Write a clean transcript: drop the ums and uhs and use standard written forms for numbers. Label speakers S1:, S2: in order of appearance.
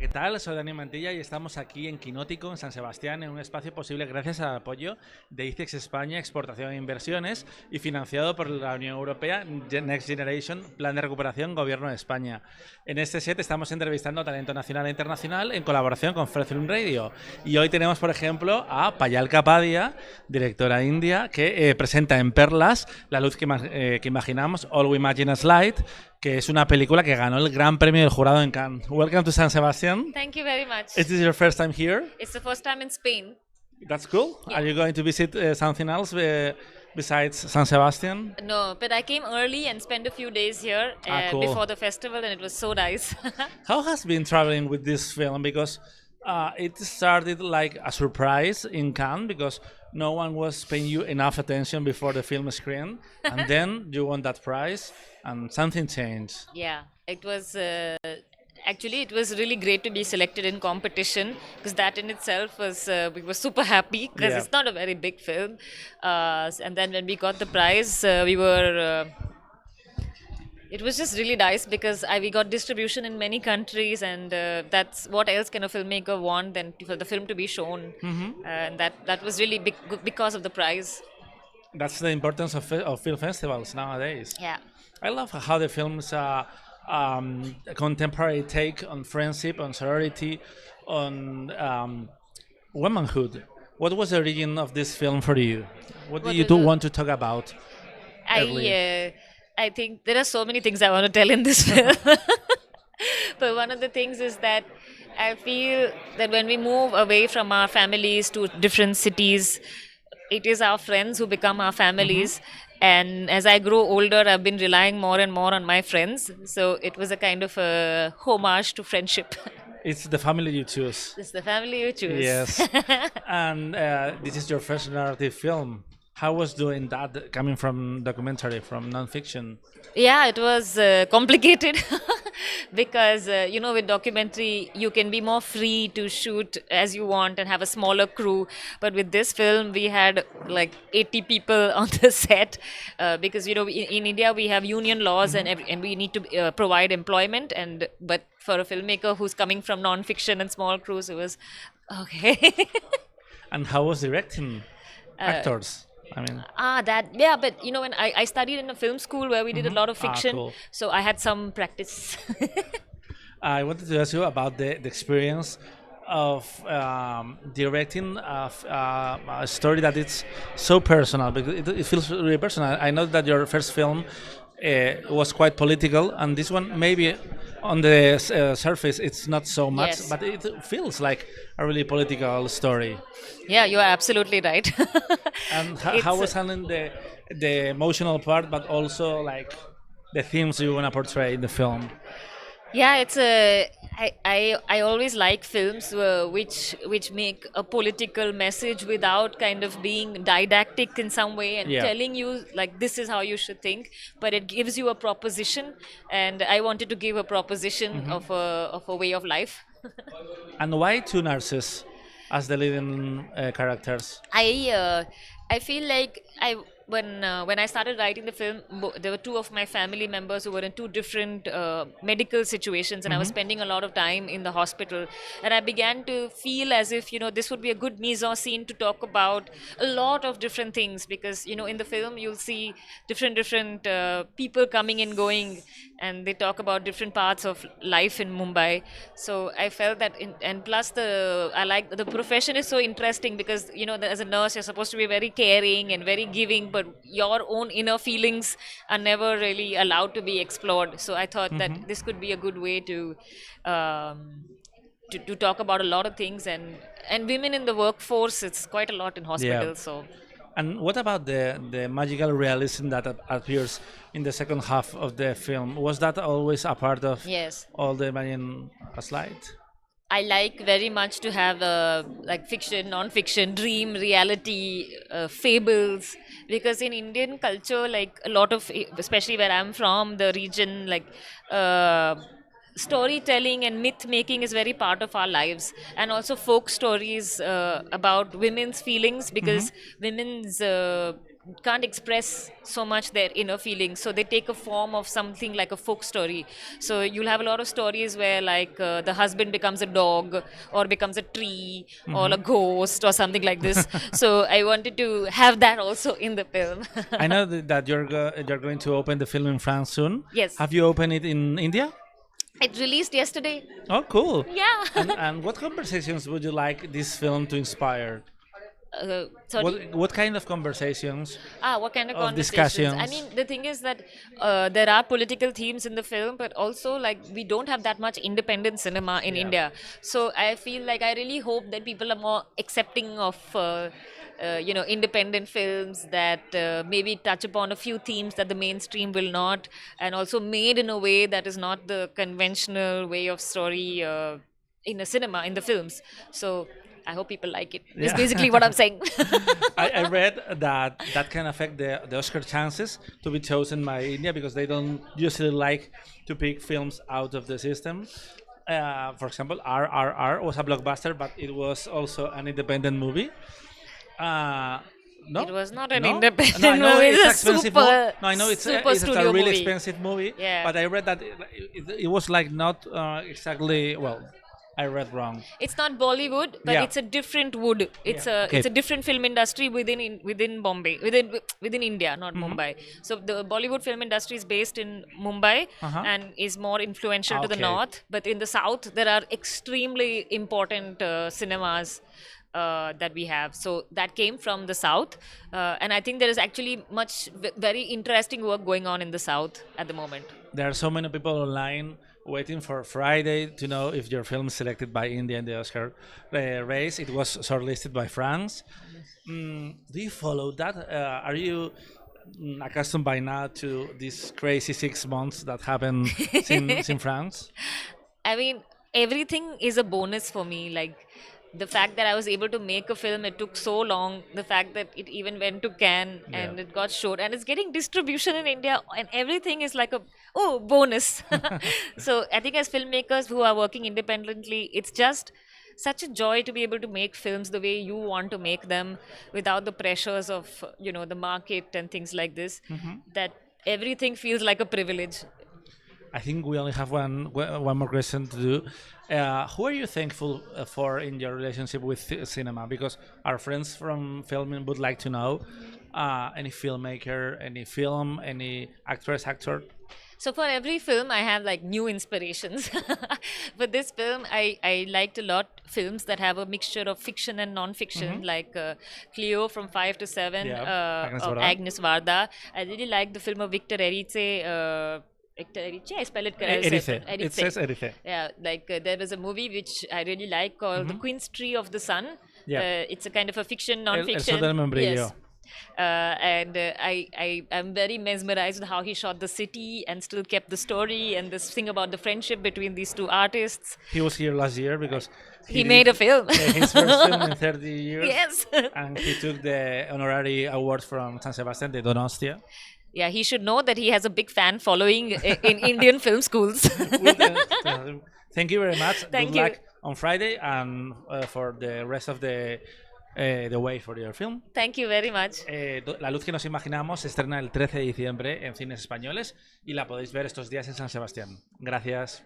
S1: ¿qué tal? Soy Dani Mantilla y estamos aquí en Kinótico, en San Sebastián, en un espacio posible gracias al apoyo de ICEX España, Exportación e Inversiones, y financiado por la Unión Europea, Next Generation, Plan de Recuperación, Gobierno de España. En este set estamos entrevistando a talento nacional e internacional en colaboración con Fresh Film Radio. Y hoy tenemos, por ejemplo, a Payal Kapadia, directora india, que presenta en Perlas La luz que imaginamos, All We Imagine As Light, que es una película que ganó el Gran Premio del Jurado en Cannes. Welcome to San Sebastian.
S2: Thank you very much.
S1: Is this your first time here?
S2: It's the first time in Spain.
S1: That's cool.
S2: Yeah.
S1: Are you going to visit something else besides San Sebastian?
S2: No, but I came early and spent a few days here
S1: Cool.
S2: before the festival, and it was so nice.
S1: How has been traveling with this film? Because it started like a surprise in Cannes because no one was paying you enough attention before the film screen, and then you won that prize, and something changed.
S2: Yeah, it was actually it was really great to be selected in competition, because that in itself was we were super happy, because
S1: Yeah.
S2: it's not a very big film, and then when we got the prize, we were. It was just really nice because we got distribution in many countries, and that's what else can a filmmaker want than for the film to be shown, and that was really big because of the prize.
S1: That's the importance of film festivals nowadays.
S2: Yeah.
S1: I love how the film's a contemporary take on friendship, on sorority, on womanhood. What was the origin of this film for you? What do
S2: What
S1: you
S2: is it?
S1: want to talk about?
S2: I think there are so many things I want to tell in this film. But one of the things is that I feel that when we move away from our families to different cities, it is our friends who become our families. And as I grow older, I've been relying more and more on my friends. So it was a kind of a homage to friendship.
S1: It's the family you choose.
S2: It's the family you choose.
S1: Yes. And this is your first narrative film. How was doing that, coming from documentary, from non-fiction?
S2: Yeah, it was complicated because with documentary you can be more free to shoot as you want and have a smaller crew. But with this film, we had like 80 people on the set, because in India we have union laws, and we need to provide employment. But for a filmmaker who's coming from non-fiction and small crews, it was okay.
S1: And how was directing actors? I mean,
S2: But when I studied in a film school where we did a lot of fiction,
S1: cool.
S2: so I had some practice.
S1: I wanted to ask you about the experience of directing a story that it's so personal, because it feels really personal. I know that your first film was quite political, and this one maybe on the surface it's not so much,
S2: Yes.
S1: but it feels like a really political story.
S2: Yeah, you are absolutely right.
S1: And how
S2: It's-
S1: was handling the emotional part, but also like the themes you want to portray in the film?
S2: Yeah, I always like films which make a political message without kind of being didactic in some way and
S1: Yeah.
S2: telling you like this is how you should think, but it gives you a proposition, and I wanted to give a proposition of a way of life.
S1: And why two nurses as the leading characters?
S2: I feel like when I started writing the film, there were two of my family members who were in two different medical situations, and I was spending a lot of time in the hospital, and I began to feel as if this would be a good mise en scene to talk about a lot of different things, because in the film you'll see different people coming and going, and they talk about different parts of life in Mumbai. So I felt that, and plus I like the profession is so interesting, because as a nurse you're supposed to be very caring and very giving, but your own inner feelings are never really allowed to be explored. So I thought that this could be a good way to talk about a lot of things, and women in the workforce, it's quite a lot in hospitals. So
S1: And what about the magical realism that appears in the second half of the film? Was that always a part of
S2: yes,
S1: all the Imagine a Slide?
S2: I like very much to have like fiction, non-fiction, dream, reality, fables, because in Indian culture, like a lot of, especially where I'm from, the region, like storytelling and myth making is very part of our lives, and also folk stories about women's feelings, because women's can't express so much their inner feelings, so they take a form of something like a folk story. So you'll have a lot of stories where like the husband becomes a dog or becomes a tree or a ghost or something like this. So I wanted to have that also in the film.
S1: I know that you're going to open the film in France soon.
S2: Yes.
S1: Have you opened it in India?
S2: It released yesterday.
S1: Oh, cool.
S2: Yeah.
S1: And what conversations would you like this film to inspire?
S2: Sorry.
S1: What kind of conversations?
S2: What kind of
S1: Of
S2: conversations? I
S1: discussions?
S2: mean, the thing is that there are political themes in the film, but also like we don't have that much independent cinema in
S1: Yeah.
S2: India. So I feel like I really hope that people are more accepting of independent films that maybe touch upon a few themes that the mainstream will not, and also made in a way that is not the conventional way of story in a cinema in the films. So I hope people like it. Is
S1: Yeah.
S2: basically what I'm saying.
S1: I read that can affect the Oscar chances to be chosen by India because they don't usually like to pick films out of the system. For example, RRR was a blockbuster, but it was also an independent movie. No,
S2: It was not an
S1: no?
S2: independent
S1: No, I know
S2: movie.
S1: it's
S2: It's a
S1: expensive.
S2: super,
S1: No, I know it's
S2: super
S1: a
S2: studio
S1: really
S2: movie.
S1: expensive movie.
S2: Yeah.
S1: But I read that it was like not exactly well. I read wrong.
S2: It's not Bollywood, but
S1: Yeah.
S2: it's a different wood. It's
S1: Yeah. Okay.
S2: it's a different film industry within Bombay, within India, not Mumbai. So the Bollywood film industry is based in Mumbai
S1: Uh-huh.
S2: and is more influential to the
S1: Okay.
S2: north. But in the south, there are extremely important cinemas. That we have, so that came from the south, and I think there is actually very interesting work going on in the south at the moment.
S1: There are so many people online waiting for Friday to know if your film is selected by India in the Oscar race. It was shortlisted by France. Do you follow that? Are you accustomed by now to these crazy 6 months that happen in France?
S2: I mean, everything is a bonus for me. Like the fact that I was able to make a film, it took so long. The fact that it even went to Cannes and
S1: Yeah.
S2: it got showed and it's getting distribution in India, and everything is like a bonus. So I think as filmmakers who are working independently, it's just such a joy to be able to make films the way you want to make them without the pressures of the market and things like this. That everything feels like a privilege.
S1: I think we only have one more question to do. Who are you thankful for in your relationship with cinema? Because our friends from filming would like to know any filmmaker, any film, any actor.
S2: So for every film, I have like new inspirations. For this film, I liked a lot films that have a mixture of fiction and non-fiction, like Cleo from 5 to 7
S1: Yeah, Agnes
S2: of
S1: Varda.
S2: Agnes Varda. I really like the film of Victor Erice. Victor Erice, I spell it correctly.
S1: Erice. It says Erice.
S2: Yeah, like there was a movie which I really like called The Queen's Tree of the Sun.
S1: Yeah.
S2: It's a kind of a fiction,
S1: El
S2: non-fiction.
S1: Sol del Membrillo.
S2: Yes. And I am very mesmerized with how he shot the city and still kept the story and this thing about the friendship between these two artists.
S1: He was here last year because
S2: He made a film.
S1: his first film in 30 years.
S2: Yes.
S1: And he took the honorary award from San Sebastian de Donostia.
S2: Yeah, he should know that he has a big fan following in Indian film schools.
S1: Thank you very much.
S2: Thank
S1: Good
S2: you.
S1: luck on Friday and for the rest of the way for your film.
S2: Thank you very much.
S1: La luz que nos imaginamos se estrena el 13 de diciembre en cines españoles y la podéis ver estos días en San Sebastián. Gracias.